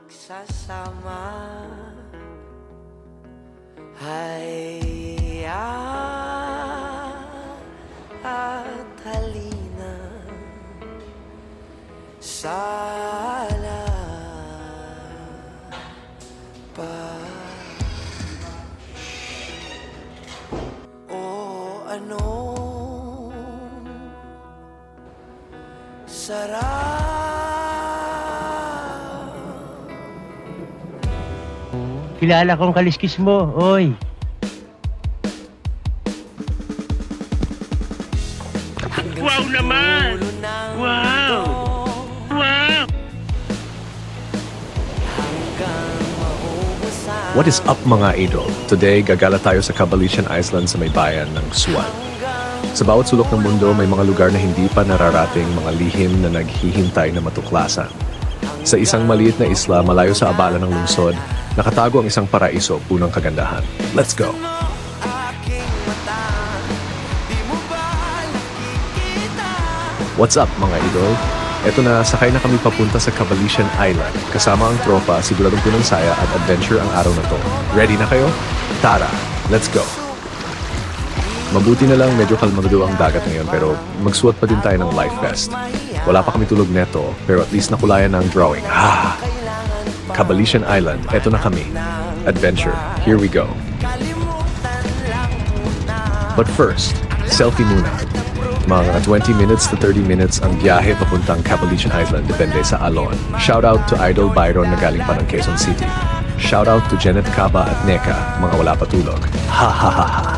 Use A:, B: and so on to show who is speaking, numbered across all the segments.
A: magsasama ay at halina sala pa o ano sarap.
B: Kilala kong kaliskis mo, oy. Wow naman! Wow! Wow!
C: What is up mga idol? Today, gagala tayo sa Cabalician Island sa may bayan ng Suwan. Sa bawat sulok ng mundo, may mga lugar na hindi pa nararating, mga lihim na naghihintay na matuklasan. Sa isang maliit na isla, malayo sa abala ng lungsod, nakatago ang isang paraiso, punong kagandahan. Let's go! What's up mga idol? Eto na, sakay na kami papunta sa Cabalician Island. Kasama ang tropa, siguradong punong saya at adventure ang araw na to. Ready na kayo? Tara, let's go! Mabuti na lang medyo kalmado ang dagat ngayon pero magsuot pa din tayo ng life vest. Wala pa kami tulog neto pero at least nakulayan na ang drawing. Cabalician Island, eto na kami. Adventure, here we go. But first, selfie muna. Mga 20 minutes to 30 minutes ang biyahe papuntang Cabalician Island depende sa alon. Shoutout to Idol Byron na galing pa ng Quezon City. Shoutout to Janet Caba at Neka, mga wala patulog. Ha ha ha ha.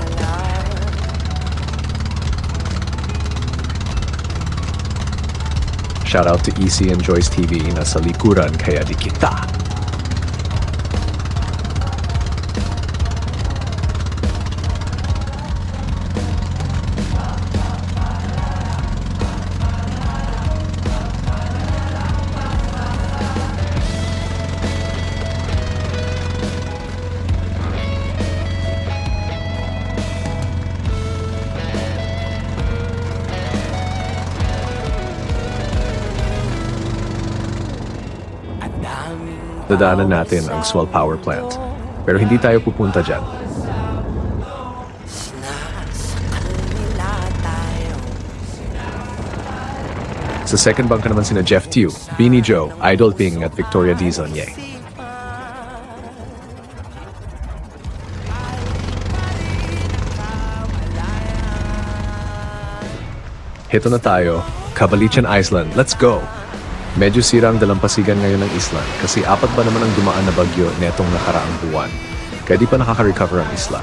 C: Shoutout to EC and Joyce TV na sa likuran kaya di kita. Dadaanan natin ang Swell Power Plant. Pero hindi tayo pupunta dyan. Sa second bangka naman sina Jeff Tew, Beanie Joe, Idol Ping at Victoria Dizonye. Heto na tayo, Cabalician Island, let's go! Medyo sira ang dalampasigan ngayon ng isla kasi 4 ba naman ang dumaan na bagyo netong nakaraang buwan. Kaya di pa nakaka-recover ang isla.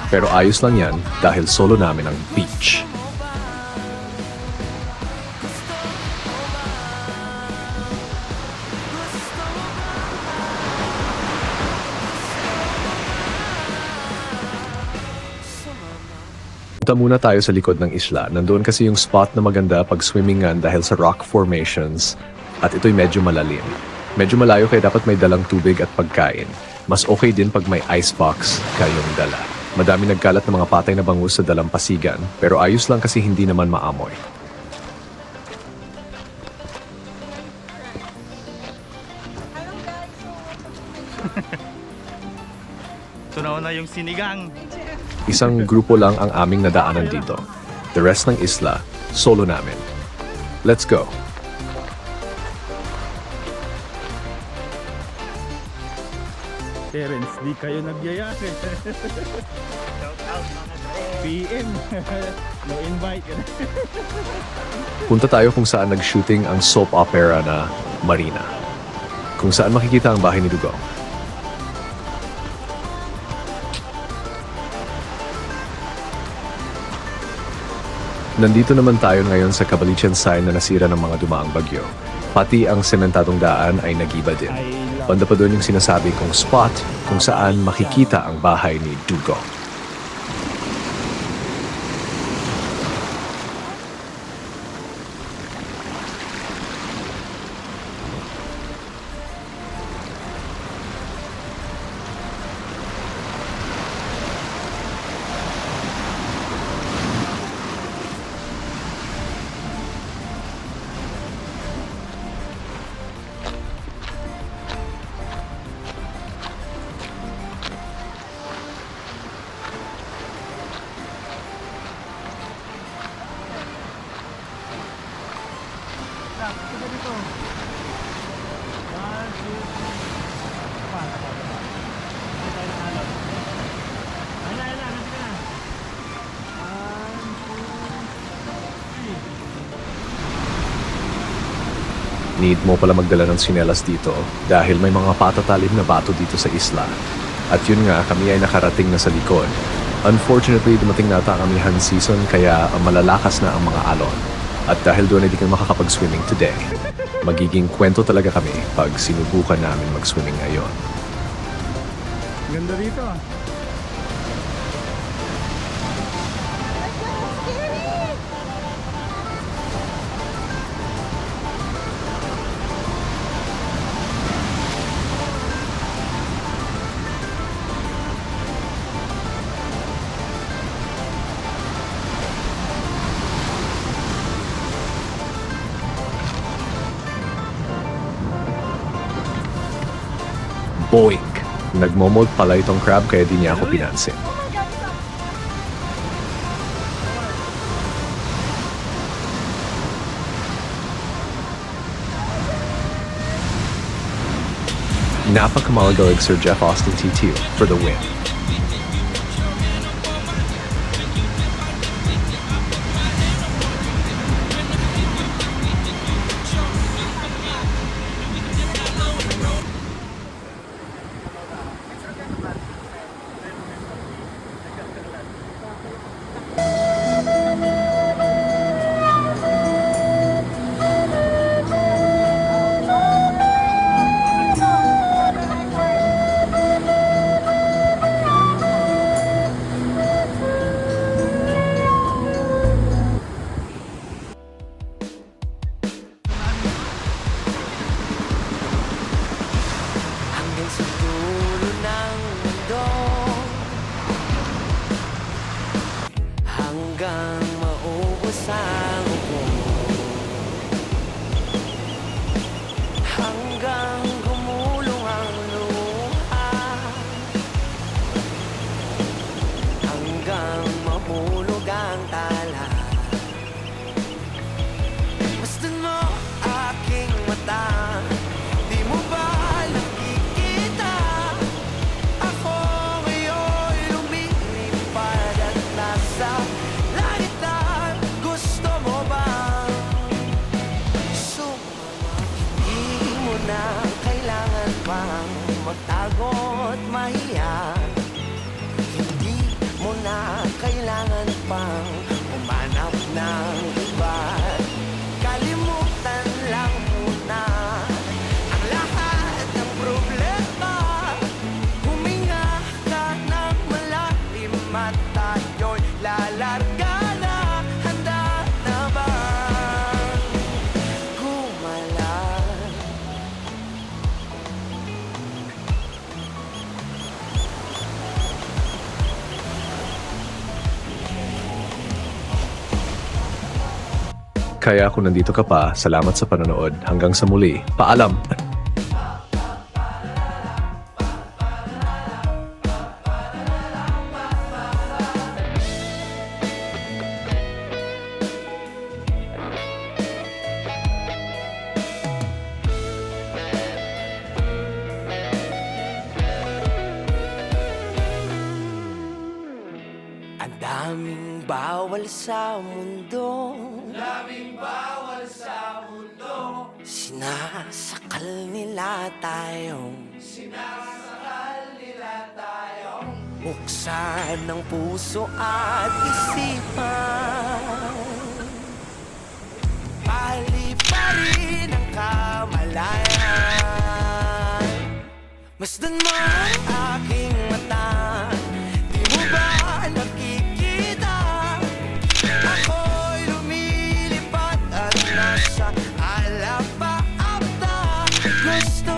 C: Pero ayos lang yan dahil solo namin ang beach. Punta muna tayo sa likod ng isla. Nandoon kasi yung spot na maganda pag swimmingan dahil sa rock formations at ito'y medyo malalim. Medyo malayo kaya dapat may dalang tubig at pagkain. Mas okay din pag may icebox kayong dala. Madami nagkalat ng mga patay na bangus sa dalampasigan pero ayos lang kasi hindi naman maamoy.
D: Ito na yung sinigang.
C: Isang grupo lang ang aming nadaanan dito. The rest ng isla, solo namin. Let's go!
D: Terence, di kayo nagyayari. PM. No invite.
C: Punta tayo kung saan nag-shooting ang soap opera na Marina. Kung saan makikita ang bahay ni Dugong. Nandito naman tayo ngayon sa Cabalician Sign na nasira ng mga dumaang bagyo. Pati ang sementadong daan ay nagiba din. Banda pa doon yung sinasabi kong spot kung saan makikita ang bahay ni Dugong. Need mo pala magdala ng sinelas dito dahil may mga patatalim na bato dito sa isla. At yun nga, kami ay nakarating na sa likod. Unfortunately, dumating na ang amihan season kaya malalakas na ang mga alon. At dahil doon hindi kami makakapag-swimming today, magiging kwento talaga kami pag sinubukan namin mag-swimming ngayon.
D: Ganda dito ah.
C: Boink! Nagmomold pala itong crab kaya di niya ako pinansin. Napakamagalig Sir Jeff Austin T2 for the win.
A: hanggang sa dulo ng mundo, hanggang maubos ang upo, hanggang gumulong ang luha, hanggang mahulog ang tala. Masdan mo aking mata, di mo ba nakikita? Ako ngayon'y lumilipad at nasa langit na. Gusto mo bang sumama? Hindi mo na kailangan pang magtago't mahiya. Hindi mo na kailangan pang umanap ng iba. Kalimutan lang muna ang lahat ng problema. Huminga ka ng malalim at tayo'y lalarga na. Handa na ba gumala?
C: Kaya kung nandito ka pa, salamat sa panonood. Hanggang sa muli, paalam!
A: Ang daming bawal sa mundo, sinasakal nila tayong buksan ng puso at isipan. Pali-pali ng kamalayan. Masdan mo ang aking mata, di mo ba nakikita? Ako'y lumilipad at nasa alapaapta. Gusto